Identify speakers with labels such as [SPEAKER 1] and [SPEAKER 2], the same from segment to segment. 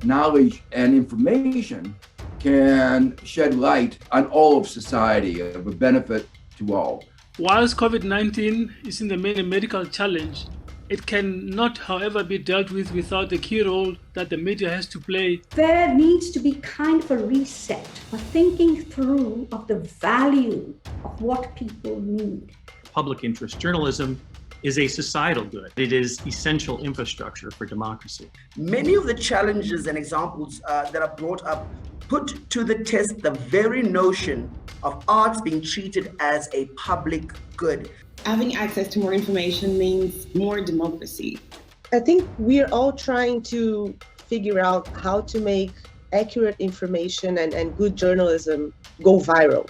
[SPEAKER 1] knowledge and information can shed light on all of society of a benefit to all.
[SPEAKER 2] Whilst COVID-19 is in the main a medical challenge, it cannot, however, be dealt with without the key role that the media has to play.
[SPEAKER 3] There needs to be kind of a reset, a thinking through of the value of what people need.
[SPEAKER 4] Public interest journalism is a societal good. It is essential infrastructure for democracy.
[SPEAKER 5] Many of the challenges and examples that are brought up put to the test the very notion of arts being treated as a public good.
[SPEAKER 6] Having access to more information means more democracy.
[SPEAKER 7] I think we're all trying to figure out how to make accurate information and good journalism go viral.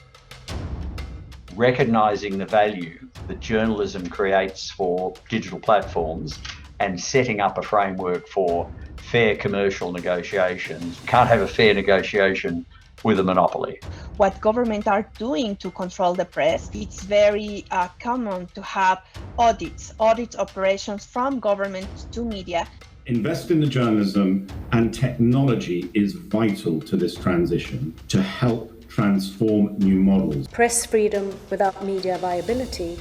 [SPEAKER 8] Recognizing the value that journalism creates for digital platforms and setting up a framework for fair commercial negotiations. You can't have a fair negotiation with a monopoly.
[SPEAKER 9] What governments are doing to control the press, it's very common to have audit operations from government to media.
[SPEAKER 10] Invest in the journalism, and technology is vital to this transition to help transform new models.
[SPEAKER 11] Press freedom without media viability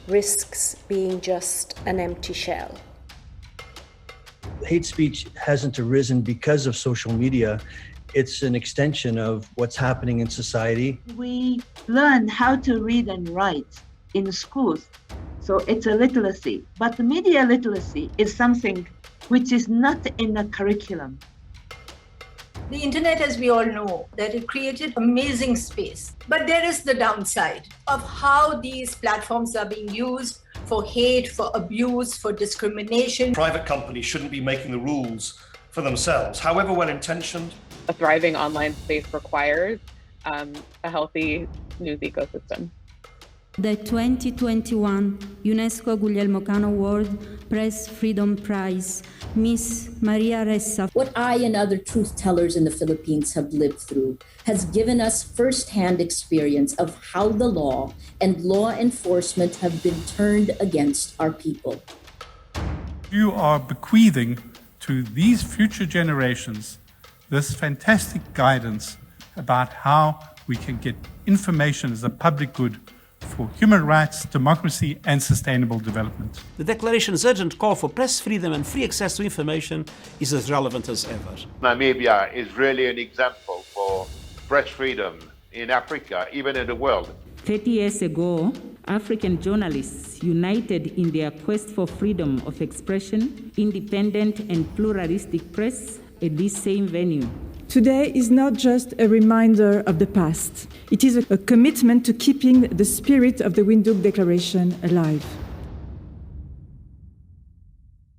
[SPEAKER 11] risks being just an empty shell.
[SPEAKER 12] Hate speech hasn't arisen because of social media. It's an extension of what's happening in society.
[SPEAKER 13] We learn how to read and write in schools, so it's a literacy. But the media literacy is something which is not in the curriculum.
[SPEAKER 14] The internet, as we all know, that it created amazing space. But there is the downside of how these platforms are being used for hate, for abuse, for discrimination.
[SPEAKER 15] Private companies shouldn't be making the rules for themselves, however well-intentioned.
[SPEAKER 16] A thriving online space requires a healthy news ecosystem.
[SPEAKER 17] The 2021 UNESCO Guglielmo Cano Award Press Freedom Prize, Miss Maria Ressa.
[SPEAKER 18] What I and other truth tellers in the Philippines have lived through has given us first-hand experience of how the law and law enforcement have been turned against our people.
[SPEAKER 19] You are bequeathing to these future generations this fantastic guidance about how we can get information as a public good for human rights, democracy, and sustainable development.
[SPEAKER 20] The Declaration's urgent call for press freedom and free access to information is as relevant as ever.
[SPEAKER 6] Namibia is really an example for press freedom in Africa, even in the world.
[SPEAKER 17] 30 years ago, African journalists united in their quest for freedom of expression, independent and pluralistic press at this same venue.
[SPEAKER 2] Today is not just a reminder of the past. It is a commitment to keeping the spirit of the Windhoek Declaration alive.